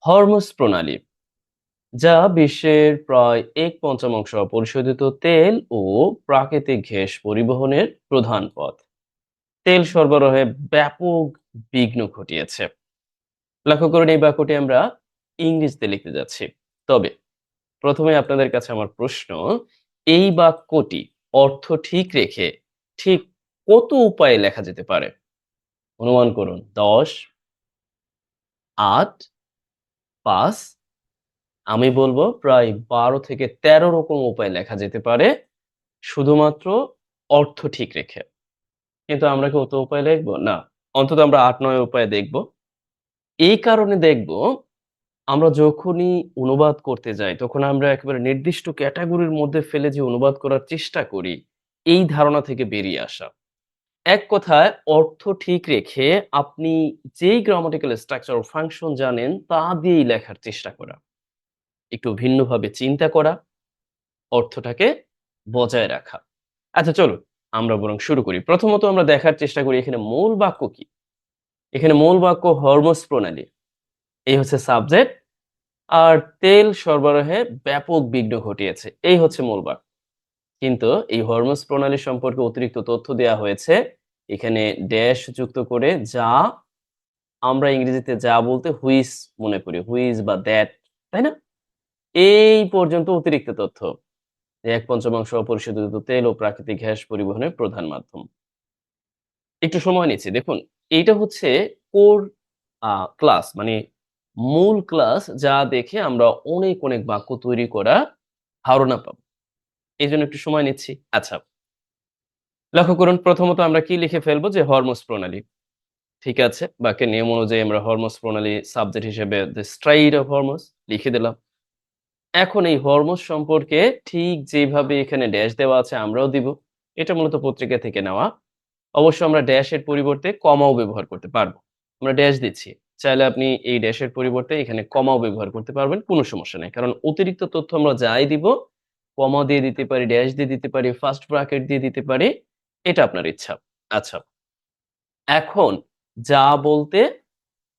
Hormuz প্রণালী, যা বিশ্বের প্রায় এক-পঞ্চমাংশ অপরিশোধিত তেল ও প্রাকৃতিক গ্যাস পরিবহনের প্রধান পথ। তেল সরবরাহে ব্যাপক বিঘ্ন ঘটিয়েছে। লক্ষ্য করুন, এই বাক্যটি আমরা ইংরেজিতে লিখতে যাচ্ছি। তবে প্রথমে আপনাদের কাছে আমার প্রশ্ন, এই বাক্যটি অর্থ ঠিক রেখে ঠিক কত উপায়ে লেখা যেতে পারে? অনুমান করুন। ১০, ৮, ৫, আমি বলবো প্রায় ১২ থেকে ১৩ রকম উপায়ে লেখা যেতে পারে, শুধুমাত্র অর্থ ঠিক রেখে। কিন্তু আমরা কি অত উপায় লিখব? না। অন্তত আমরা ৮-৯ উপায় দেখব। এই কারণে দেখব, আমরা যখনই অনুবাদ করতে যাই, তখন আমরা একেবারে নির্দিষ্ট ক্যাটেগরির মধ্যে ফেলে যে অনুবাদ করার চেষ্টা করি, এই ধারণা থেকে বেরিয়ে আসা। এক কথায় অর্থ ঠিক রেখে আপনি যেই গ্রামাটিক্যাল স্ট্রাকচার ও ফাংশন জানেন, তা দিয়েই লেখার চেষ্টা করা। একটু ভিন্নভাবে চিন্তা করা, অর্থটাকে বজায় রাখা। আচ্ছা চলুন, আমরা বরং শুরু করি। প্রথমত আমরা দেখার চেষ্টা করি এখানে মূল বাক্য কি? এখানে মূল বাক্য হরমোজ প্রণালী। এই হচ্ছে সাবজেক্ট, আর তেল সরবরাহে ব্যাপক বিঘ্ন ঘটিয়েছে। এই হচ্ছে মূল বাক্য। কিন্তু এই হরমোজ প্রণালী সম্পর্কে অতিরিক্ত তথ্য দেয়া হয়েছে। এখানে ড্যাশ যুক্ত করে, যা আমরা ইংরেজিতে যা বলতে হুইচ মনে করি। হুইচ বা দ্যাট, তাই না? এই পর্যন্ত অতিরিক্ত তথ্য। যে ১/৫ অপরিশোধিত তেল ও প্রাকৃতিক গ্যাস পরিবহনের প্রধান মাধ্যম। একটু সময় নিচ্ছি। দেখুন, এইটা হচ্ছে কোর ক্লাস, মানে মূল ক্লাস, যা দেখে আমরা অনেক বাক্য তৈরি করা ধারণা পাবো। এজন্য একটু সময় নিচ্ছি। আচ্ছা, লক্ষ্য করুন, প্রথমত আমরা কি লিখে ফেলবো যে হরমোজ প্রণালী। ঠিক আছে? বাক্যের নিয়ম অনুযায়ী আমরা হরমোজ প্রণালী সাবজেক্ট হিসেবে দ্য স্ট্রাইড অফ হরমোজ লিখে দিলাম। এখন এই হরমোজ সম্পর্কে ঠিক যেভাবে এখানে ড্যাশ দেওয়া আছে আমরাও দিব। এটা মূলত পত্রিকা থেকে নেওয়া। অবশ্য আমরা ড্যাশের পরিবর্তে কমাও ব্যবহার করতে পারবো। আমরা ড্যাশ দিচ্ছি। চাইলে আপনি এই ড্যাশের পরিবর্তে এখানে কমাও ব্যবহার করতে পারবেন। কোনো সমস্যা নাই। কারণ অতিরিক্ত তথ্য আমরা যাই দিব, কমা দিয়ে দিতে পারি, ড্যাশ দিয়ে দিতে পারি, ফার্স্ট ব্র্যাকেট দিয়ে দিতে পারি। এটা আপনার ইচ্ছা। আচ্ছা, এখন যা বলতে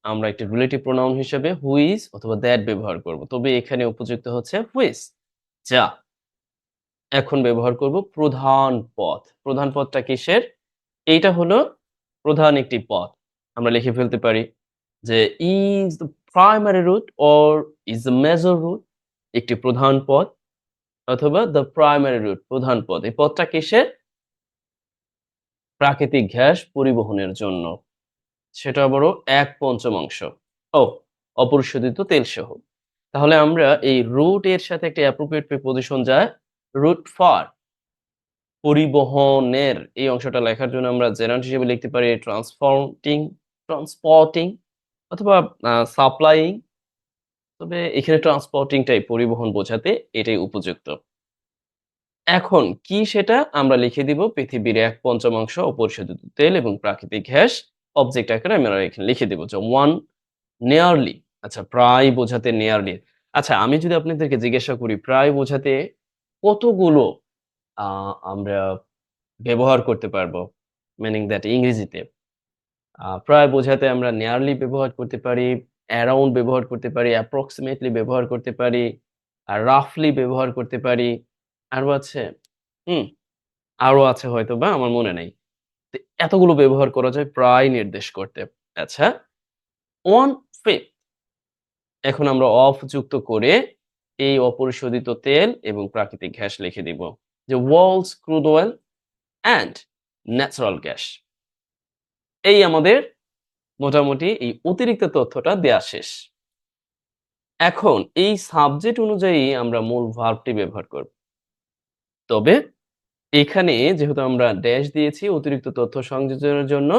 আমরা একটা রিলেটিভ প্রোনাউন হিসেবে হুইজ অথবা দ্যাট ব্যবহার করব। তবে এখানে উপযুক্ত হচ্ছে হুইচ, যা। এখন ব্যবহার করব প্রধান পথ। প্রধান পথটা কিসের? এইটা হলো প্রধান একটি পথ। আমরা লিখে ফেলতে পারি যে is the primary route or is the major route, একটি প্রধান পথ, অথবা দ্য প্রাইমারি রুট, প্রধান পথ। এই পথটা কিসের? প্রাকৃতিক গ্যাস পরিবহনের জন্য। সেটা আবারও ১/৫ ও অপরিশোধিত তেলসহ। তাহলে আমরা এই রুট এর সাথে একটা অ্যাপ্রোপ্রিয়েট প্রিপোজিশন যায় রুট ফর, পরিবহনের এই অংশটা লেখার জন্য আমরা জেরান্ড হিসেবে লিখতে পারি ট্রান্সপোর্টিং অথবা সাপ্লাইং। তবে এখানে ট্রান্সপোর্টিং টাই পরিবহন বোঝাতে এটাই উপযুক্ত। এখন কি সেটা আমরা লিখে দিব পৃথিবীর ১/৫ অপরিশোধিত তেল এবং প্রাকৃতিক গ্যাস। অবজেক্ট আকারে আমরা এখানে লিখে দিব যে 1 নিয়ারলি। আচ্ছা, প্রায় বোঝাতে নিয়ারলি। আচ্ছা, আমি যদি আপনাদেরকে জিজ্ঞাসা করি প্রায় বোঝাতে কতগুলো আ আমরা ব্যবহার করতে পারবো? মিনিং দ্যাট ইংরেজিতে। প্রায় বোঝাতে আমরা নিয়ারলি ব্যবহার করতে পারি, অ্যারাউন্ড ব্যবহার করতে পারি, অ্যাপ্রক্সিমেটলি ব্যবহার করতে পারি, আর রাফলি ব্যবহার করতে পারি। আরো আছে? হুম, আরো আছে হয়তোবা, আমার মনে নাই। তো এতগুলো ব্যবহার করা যায় প্রায় নির্দেশ করতে। আচ্ছা, 1/5, এখন আমরা অফ যুক্ত করে এই অপরিশোধিত তেল এবং প্রাকৃতিক গ্যাস লিখে দিব। যে world's crude oil and natural gas. এই আমাদের মোটামুটি এই অতিরিক্ত তথ্যটা দেয়া শেষ। এখন এই সাবজেক্ট অনুযায়ী আমরা মূল ভার্বটি ব্যবহার করব। তবে এখানে যেহেতু আমরা ড্যাশ দিয়েছি অতিরিক্ত তথ্য সংযোজনের জন্য,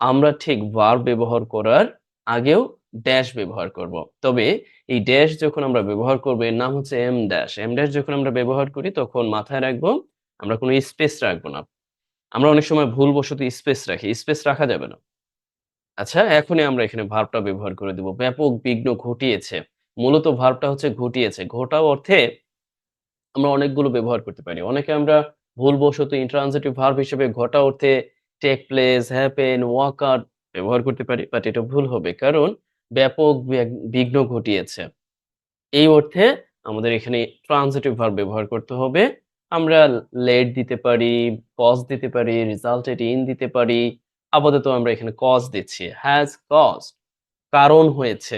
আমরা ঠিক ভার্ব ব্যবহার করার আগেও ড্যাশ ব্যবহার করব। তবে এই ড্যাশ যখন আমরা ব্যবহার করব, এর নাম হচ্ছে এম ড্যাশ। এম ড্যাশ যখন আমরা ব্যবহার করি তখন মাথায় রাখবো আমরা কোনো স্পেস রাখবো না। আমরা অনেক সময় ভুলবশত স্পেস রাখি। স্পেস রাখা যাবে না। আচ্ছা, এখনই আমরা এখানে ভার্বটা ব্যবহার করে দিব। ব্যাপক বিঘ্ন ঘটিয়েছে। মূলত ভার্বটা হচ্ছে ঘটিয়েছে। ঘটাও অর্থে আমরা অনেকগুলো ব্যবহার করতে পারি। অনেকে আমরা ভুলবশত ইন্ট্রানজিটিভ ভার্ব হিসেবে ঘটা অর্থে take place, happen, walk out ব্যবহার করতে পারি। বাট এটা ভুল হবে। কারণ ব্যাপক বিঘ্ন ঘটিয়েছে। এই অর্থে আমাদের এখানে ট্রান্সিটিভ ভার্ব ব্যবহার করতে হবে। আমরা লেট দিতে পারি, কজ দিতে পারি, রিজাল্টেড ইন দিতে পারি। আপাতত আমরা এখানে কজ দিচ্ছি। হ্যাজ কজড, কারণ হয়েছে,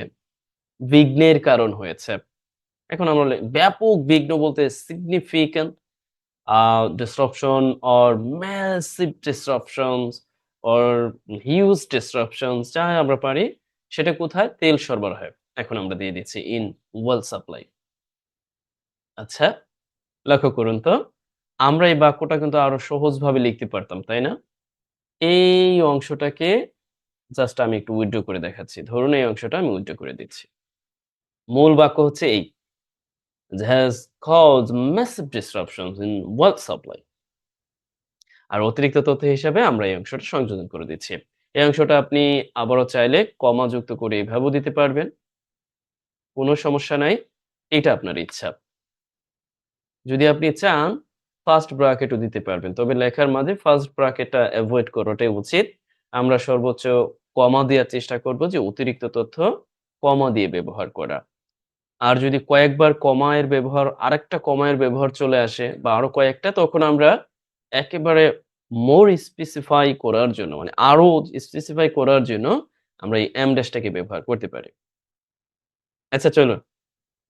বিঘ্নের কারণ হয়েছে। এখন আমরা ব্যাপক বিঘ্ন বলতে significant disruption or massive disruptions or huge disruptions যা আমরা পারি সেটা কোথায়? তেল সরবরাহে। এখন আমরা দিয়ে দিচ্ছি ইন ওয়েল সাপ্লাই। আচ্ছা, লক্ষ্য করুন তো, আমরা এই বাক্যটা কিন্তু আরো সহজভাবে লিখতে পারতাম, তাই না? এই অংশটাকে জাস্ট আমি একটু উইথড্র করে দেখাচ্ছি। ধরুন এই অংশটা আমি উইথড্র করে দিচ্ছি। মূল বাক্য হচ্ছে এই, has caused massive disruptions in world supply। আর অতিরিক্ত তথ্য হিসাবে আমরা এই অংশটা সংযোজন করে দিচ্ছি। এই অংশটা আপনি আবারও চাইলে কমা যুক্ত করে এভাবেও দিতে পারবেন। কোনো সমস্যা নাই। এটা আপনার ইচ্ছা। যদি আপনি চান ফার্স্ট ব্র্যাকেটও দিতে পারবেন। তবে লেখার মাঝে ফার্স্ট ব্র্যাকেটটা এভয়েড করাটাই উচিত। আমরা সর্বোচ্চ কমা দেওয়ার চেষ্টা করব যে অতিরিক্ত তথ্য কমা দিয়ে ব্যবহার করা। আর যদি কয়েকবার কমা এর ব্যবহার আরেকটা কমা এর ব্যবহার চলে আসে বা আরো কয়েকটা তখন আমরা একেবারে মোর স্পেসিফাই করার জন্য মানে আরো স্পেসিফাই করার জন্য আমরা এই এম ড্যাশটাকে ব্যবহার করতে পারি। আচ্ছা চলুন।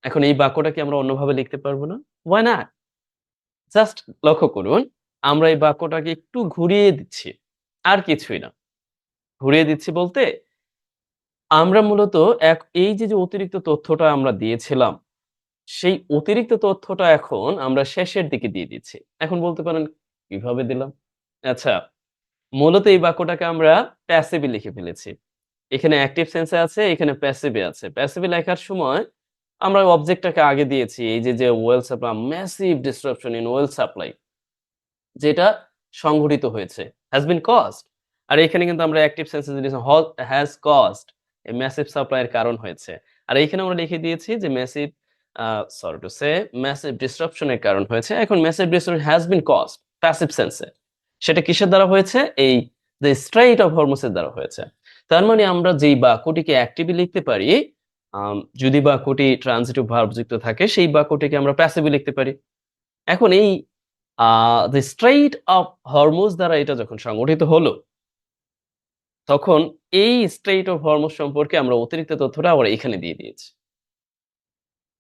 এখন এই বাক্যটাকে আমরা অন্যভাবে লিখতে পারবো না? Why not? জাস্ট লক্ষ্য করুন, আমরা এই বাক্যটাকে একটু ঘুরিয়ে দিচ্ছি। আর কিছুই না। ঘুরিয়ে দিচ্ছি বলতে আমরা মূলত এই যে অতিরিক্ত তথ্যটা আমরা দিয়েছিলাম সেই অতিরিক্ত তথ্যটা এখন আমরা শেষের দিকে দিয়ে দিচ্ছি। এখন বলতে পারেন কিভাবে দিলাম? আচ্ছা, মূলত এই বাক্যটাকে আমরা প্যাসিভে লিখে ফেলেছি। এখানে অ্যাক্টিভ সেন্সে আছে, এখানে প্যাসিভে আছে। প্যাসিভে লেখার সময় আমরা অবজেক্টটাকে আগে দিয়েছি। এই যে well supply, massive disruption in well supply যেটা সংঘটিত হয়েছে, হ্যাজ বিন কজড। আর এখানে কিন্তু আমরা অ্যাক্টিভ সেন্সে দিয়েছি has caused a massive supply এর কারণ হয়েছে। আর এইখানে আমরা লিখে দিয়েছি যে massive sorry to say massive disruption এর কারণ হয়েছে। এখন massive disruption has been caused passive সেন্সে। সেটা কিসের দ্বারা হয়েছে? এই দ্য স্ট্রেইট অফ হরমুজ এর দ্বারা হয়েছে। তার মানে আমরা যেই বাক্যটিকে অ্যাক্টিভলি লিখতে পারি, যদি বাক্যটি ট্রান্সিটিভ ভার্ব যুক্ত থাকে সেই বাক্যটিকে আমরা প্যাসিভলি লিখতে পারি। এখন এই দ্য স্ট্রেইট অফ হরমুজ দ্বারা এটা যখন সংগঠিত হলো, তখন এই স্ট্রেইট অফ হরমুজ সম্পর্কে আমরা অতিরিক্ত তথ্যটা আবার এখানে দিয়ে দিয়েছি।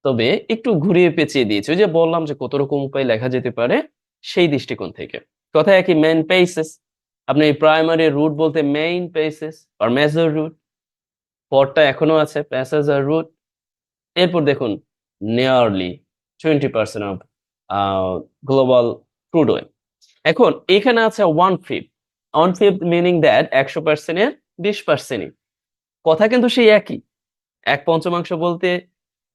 তবে একটু ঘুরিয়ে পেঁচিয়ে দিয়েছি। ওই যে বললাম যে কত রকম উপায়ে লেখা যেতে পারে সেই দৃষ্টিকোণ থেকে। কথা একই, মেইন পেসেস। আপনি এই প্রাইমারি রুট বলতে মেইন পেসেস আর মেজর রুট। পরটা এখনো আছে প্যাসেজ আর রুট। এরপর দেখুন nearly 20% of global crude oil. এখন এখানে আছে 1/5 1/5 মিনিং দ্যাট 100% এর 20%ই। কথা কিন্তু সেই একই। 1/5 বলতে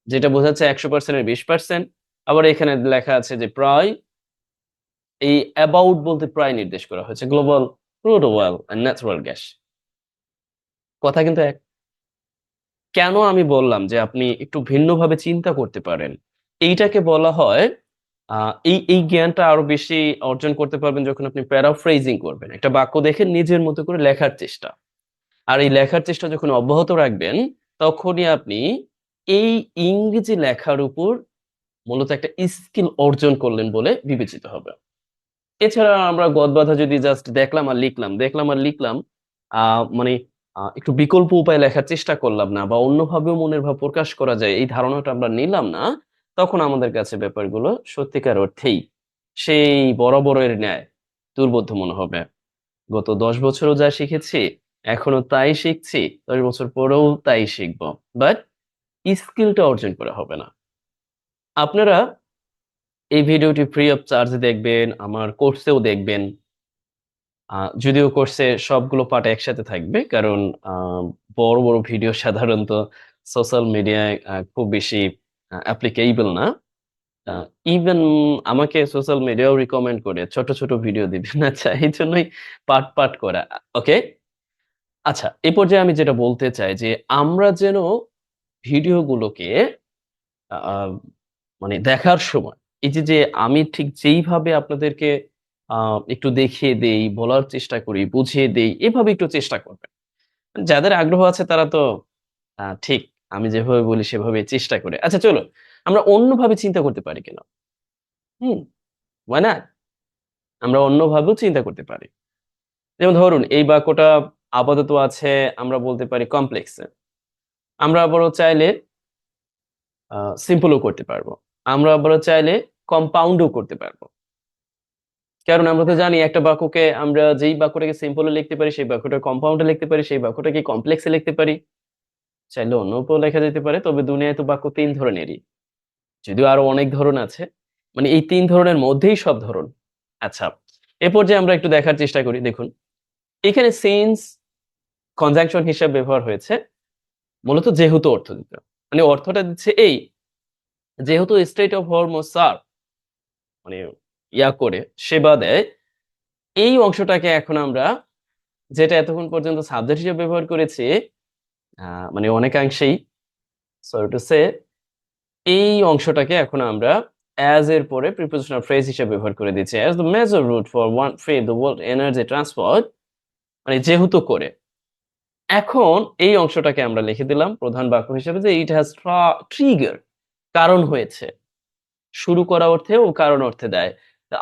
যেটা বোঝাচ্ছে 100% এর 20%। আবার এখানে লেখা আছে যে প্রায়, এই অ্যাবাউট বলতে প্রায় নির্দেশ করা হয়েছে global crude oil and natural gas. কথা কিন্তু এক। কেন আমি বললাম যে আপনি একটু ভিন্নভাবে চিন্তা করতে পারেন? এইটাকে বলা হয় এই জ্ঞানটা আরো বেশি অর্জন করতে পারবেন যখন আপনি প্যারাফ্রেজিং করবেন। একটা বাক্য দেখে নিজের মতো করে লেখার চেষ্টা। আর এই লেখার চেষ্টা যখন অব্যাহত রাখবেন, তখনই আপনি এই ইংরেজি লেখার উপর মূলত একটা স্কিল অর্জন করলেন বলে বিবেচিত হবে। এছাড়া আমরা গদবাঁধা যদি জাস্ট দেখলাম আর লিখলাম, দেখলাম আর লিখলাম, মানে একটু বিকল্প উপায়ে লেখার চেষ্টা করলাম না বা অন্যভাবেও মনের ভাব প্রকাশ করা যায় এই ধারণাটা আমরা নিলাম না, তখন আমাদের কাছে ব্যাপারগুলো সত্যিকার অর্থেই সেই বরাবরের ন্যায় দুর্বোধ্য মনে হবে। গত ১০ বছরও যা শিখেছি, এখনো তাই শিখছি, ১০ বছর পরেও তাই শিখব। বাট স্কিলটা অর্জন করা হবে না। আপনারা এই ভিডিওটি ফ্রি অফ চার্জ দেখবেন, আমার কোর্সেও দেখবেন। যদিও কোর্সে সবগুলো পার্ট একসাথে থাকবে। কারণ আ বড় ভিডিও সাধারণত সোশ্যাল মিডিয়ায় খুব বেশি অ্যাপ্লিকেবল না। আ ইভেন আমাকে সোশ্যাল মিডিয়াও রিকমেন্ড করে ছোট ভিডিও দিবেন। আচ্ছা, এইজন্যই পার্ট করা। ওকে? আচ্ছা, এই পর্যায়ে আমি যেটা বলতে চাই যে আমরা যেন ভিডিওগুলোকে আ আ মানে দেখার সময় এই যে আমি ঠিক যেইভাবে আপনাদেরকে আ একটু দেখিয়ে দেই, বলার চেষ্টা করি, বুঝিয়ে দেই, এভাবে একটু চেষ্টা করবেন। যাদের আগ্রহ আছে তারা তো ঠিক। আমি যেভাবে বলি সেভাবে চেষ্টা করে। আচ্ছা চলো, আমরা অন্যভাবে চিন্তা করতে পারি কিনা? হুম, why not? আমরা অন্যভাবেও চিন্তা করতে পারি। যেমন ধরুন এই বাক্যটা আপাতত আছে আমরা বলতে পারি কমপ্লেক্সে। আমরা আবারও চাইলে সিম্পলও করতে পারবো। আমরা আবারও চাইলে কম্পাউন্ডও করতে পারবো। কারণ আমরা তো জানি একটা বাক্যকে আমরা যেই বাক্যটাকে সিম্পলে লিখতে পারি, সেই বাক্যটা কম্পাউন্ডে লিখতে পারি, সেই বাক্যটাকে কমপ্লেক্সে লিখতে পারি। চাইলে অন্য উপায়েও লেখা যেতে পারে। তবে দুনিয়ায় তো বাক্য ৩ ধরনেরই। যদিও আরো অনেক ধরন আছে। মানে এই ৩ ধরনের মধ্যেই সব ধরন। আচ্ছা, এ পর্যায়ে আমরা একটু দেখার চেষ্টা করি। দেখুন, এখানে সিন্স কনজাংশন হিসাবে ব্যবহার হয়েছে। মূলত যেহেতু অর্থ দিতে। মানে অর্থটা দিচ্ছে এই, যেহেতু স্টেট অফ হরমোজ আর মানে করে সেবা দেয়, এই অংশটাকে এখন আমরা যেটা এতক্ষণ পর্যন্ত সাবজেক্ট হিসেবে ব্যবহার করেছি, মানে অনেকাংশেই সরি টু সে এই অংশটাকে এখন আমরা as এর পরে প্রিপোজিশনাল ফ্রেজ হিসেবে ব্যবহার করে দিচ্ছি। as the major route for one feed the world energy transport মানে যেহেতু করে। এখন এই অংশটাকে আমরা লিখে দিলাম প্রধান বাক্য হিসেবে যে it has trigger কারণ হয়েছে। শুরু করা অর্থে ও কারণ অর্থে দেয়।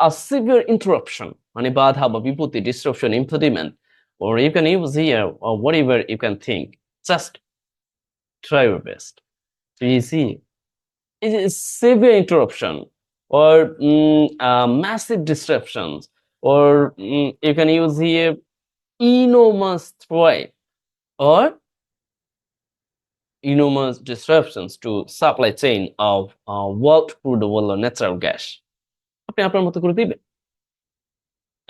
A severe interruption মানে বাধা বা বিপত্তি disruption impediment or you can use here or whatever you can think. Just try your best. So you see is a severe interruption or massive disruptions or you can use here enormous threat or enormous disruptions to supply chain of world crude oil or natural gas. আপনি আপনার মতো করে দিবেন।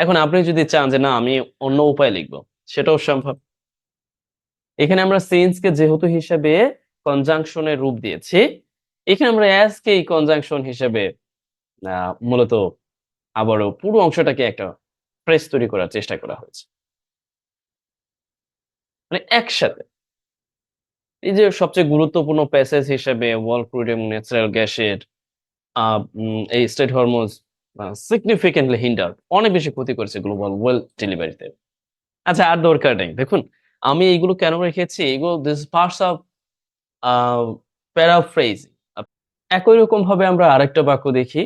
এখন আপনি যদি চান যে না আমি অন্য উপায়ে লিখব, সেটাও সম্ভব। এখানে আমরা since কে যেহেতু হিসেবে কনজাংশন এর রূপ দিয়েছি, এখানে আমরা as কে এই কনজাংশন হিসেবে মূলত আবারও পুরো অংশটাকে একটা ফ্রেজ তৈরি করার চেষ্টা করা হয়েছে। মানে একসাথে। এই যে সবচেয়ে গুরুত্বপূর্ণ প্যাসেজ হিসেবে ওয়ার্ল্ড ক্রুড এবং ন্যাচারাল গ্যাসের এই স্টেট হরমোজ সিগনিফিকেন্টলি হিন্ডার অনেক বেশি ক্ষতি করেছে গ্লোবাল ওয়েল ডেলিভারিতে। আচ্ছা আর দরকার নেই। দেখুন আমি এইগুলো কেন রেখেছি? এগুলো this parts of a paraphrasing. একই রকম ভাবে আমরা আরেকটা বাক্য দেখি।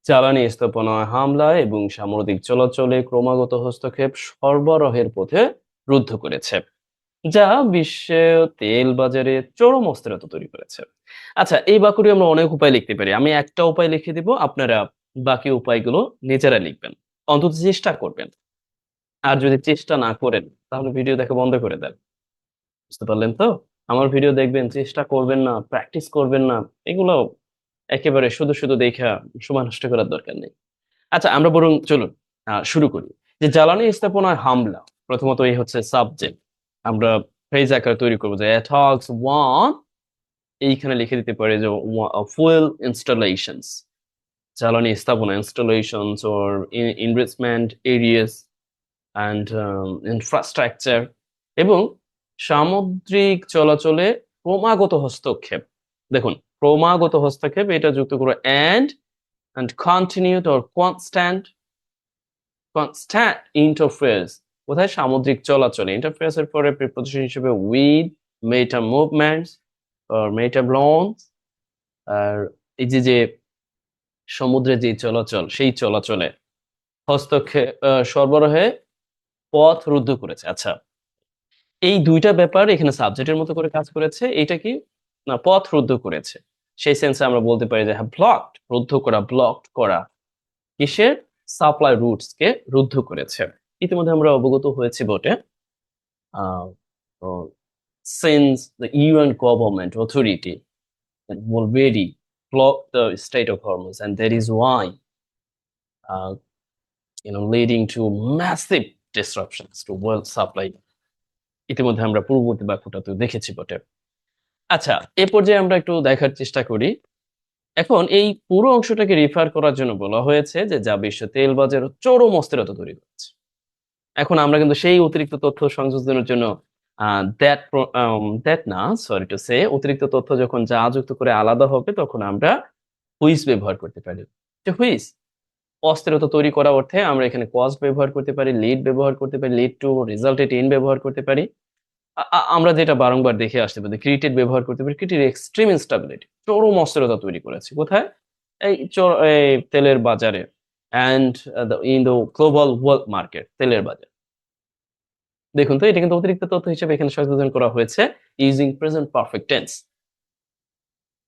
জ্বালানি স্থাপনায় হামলা এবং সামরিক চলাচলে ক্রমাগত হস্তক্ষেপ সরবরাহের পথে রুদ্ধ করেছে। যা বিশ্বে তেল বাজারে চরম অস্থিরতা তৈরি করেছে। আচ্ছা এই বাক্যটি আমরা অনেক উপায়ে লিখতে পারি। আমি একটা উপায় লিখে দিব, আপনারা বাকি উপায়গুলো নিজেরা লিখবেন। অন্তত চেষ্টা করবেন। আর যদি চেষ্টা না করেন তাহলে ভিডিও দেখা বন্ধ করে দেন। বুঝতে পারলেন তো? আমার ভিডিও দেখবেন, চেষ্টা করবেন না, প্র্যাকটিস করবেন না। এগুলো একেবারে শুধু দেইখা সময় নষ্ট করার দরকার নেই। আচ্ছা আমরা বরং চলুন শুরু করি। যে জ্বালানি স্থাপনায় হামলা। প্রথমত এই হচ্ছে সাবজেক্ট। আমরা ফ্রেজ আকারে তৈরি করব যে attacks one এইখানে লিখে দিতে পারি যে fuel installations জ্বালানি স্থাপনা installations or investment areas and infrastructure এবং সামুদ্রিক চলাচলে ক্রমাগত হস্তক্ষেপ। দেখুন ক্রমাগত হস্তক্ষেপ এটা যুক্ত করো and continued or constant interference কোথায় সামুদ্রিক চলাচলে interference এর পরে প্রিপোজিশন হিসেবে with meta movements or meta loans আর এই যে সমুদ্রে যে চলাচল সেই চলাচলে হস্তক্ষেপ সরবরাহে পথ রুদ্ধ করেছে। আচ্ছা এই ২ টা ব্যাপার এখানে সাবজেক্টের মতো করে কাজ করেছে। এটা কি? না পথ রুদ্ধ করেছে। সেই সেন্সে আমরা বলতে পারি যে হ্যাঁ ব্লকড রুদ্ধ করা, ব্লকড করা। কিসের? সাপ্লাই রুটস কে রুদ্ধ করেছে। ইতিমধ্যে আমরা অবগত হয়েছি বটে। আ তো since the UN government authority had already blocked the Strait of Hormuz and that is why uh, leading to massive disruptions to world supply. ইতিমধ্যে আমরা পূর্ববর্তী বাক্যটা তো দেখেছি বটে। আচ্ছা, এ পর্যায়ে আমরা একটু দেখার চেষ্টা করি। এখন এই পুরো অংশটাকে রিফার করার জন্য বলা হয়েছে যে যা বিশ্ব তেল বাজারে চরম অস্থিরতা তৈরি করেছে। এখন আমরা কিন্তু সেই অতিরিক্ত তথ্য সংযোজনের জন্য দ্যাট না সরি টু সে অতিরিক্ত তথ্য যখন যা যুক্ত করে আলাদা হবে তখন আমরা হুইচ ব্যবহার করতে পারি। যে হুইচ অস্থিরতা তৈরি করা অর্থে আমরা এখানে কজ ব্যবহার করতে পারি, লিড ব্যবহার করতে পারি, লিড টু, রিজাল্টেড ইন ব্যবহার করতে পারি। আমরা যেটা বারংবার দেখে আসতে পারি, ক্রিয়েটেড ব্যবহার করতে পারি, ক্রিয়েটেড এক্সট্রিম ইনস্টেবিলিটি, চরম অস্থিরতা তৈরি করেছে। কোথায়? এই তেলের বাজারে and in the global world market, তেলের বাজার। দেখুন তো এটা কিন্তু অতিরিক্ত তথ্য হিসেবে এখানে সংযোজন করা হয়েছে ইউজিং প্রেজেন্ট পারফেক্ট টেন্স।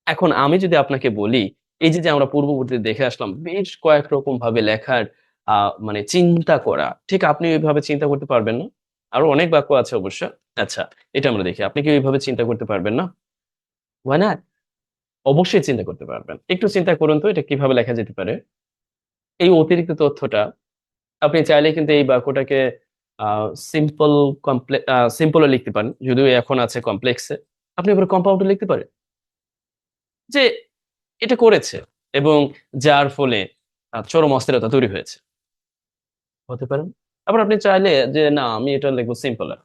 এখন আমি যদি আপনাকে বলি, এই যে আমরা পূর্ববর্তীতে দেখে আসলাম বেশ কয়েক রকম ভাবে লেখার আ মানে চিন্তা করা। ঠিক আপনি ওইভাবে চিন্তা করতে পারবেন না? আরো অনেক বাক্য আছে অবশ্য। আচ্ছা, এটা আমরা দেখি। আপনি কি ওইভাবে চিন্তা করতে পারবেন না? Why not? অবশ্যই চিন্তা করতে পারবেন। একটু চিন্তা করুন তো এটা কিভাবে লেখা যেতে পারে? এই অতিরিক্ত তথ্যটা আপনি চাইলে কিন্তু এই বাক্যটাকে আ সিম্পল সিম্পল ও লিখতে পারেন। যদিও এখন আছে কমপ্লেক্স এ। আপনি এবার কম্পাউন্ড এ লিখতে পারেন। যে এটা করেছে এবং যার ফলে চরম অস্থিরতা তৈরি হয়েছে। হতে পারেন। আবার আপনি চাইলে যে না আমি এটা লিখব সিম্পল এ।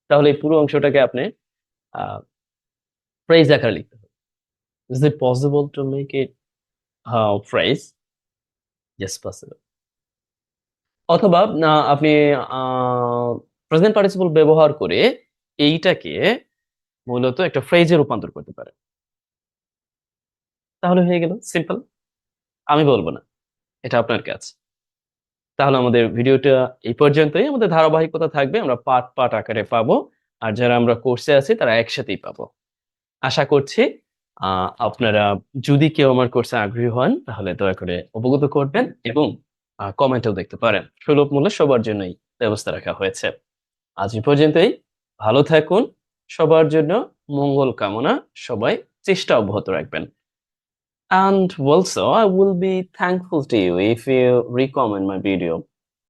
তাহলে এই পুরো অংশটাকে আপনি আ ফ্রেজ আকারে লিখতে হবে। Is it possible to make it phrase? Yes, possible. অথবা আপনি আ প্রেজেন্ট পার্টিসিপল ব্যবহার করে এইটাকে মূলত একটা ফ্রেজ এ রূপান্তর করতে পারেন। তাহলে হয়ে গেল সিম্পল। আমি বলব না। এটা আপনার কাজ। তাহলে আমাদের ভিডিওটা এই পর্যন্তই। আমাদের ধারাবাহিকতা থাকবে। আমরা পার্ট আকারে পাবো। আর যারা আমরা কোর্সে আছি তারা একসাথেই পাবো। আশা করছি আ আপনারা যদি কেউ আমার কোর্সে আগ্রহী হন তাহলে দয়া করে অবগত করবেন এবং কমেন্টেও দেখতে পারেন। সুলভ মূল্যে সবার জন্যই ব্যবস্থা রাখা হয়েছে। আজ এই পর্যন্তই। ভালো থাকুন। সবার জন্য মঙ্গল কামনা। সবাই চেষ্টা অব্যাহত রাখবেন। And also, I will be thankful to you if you recommend my video.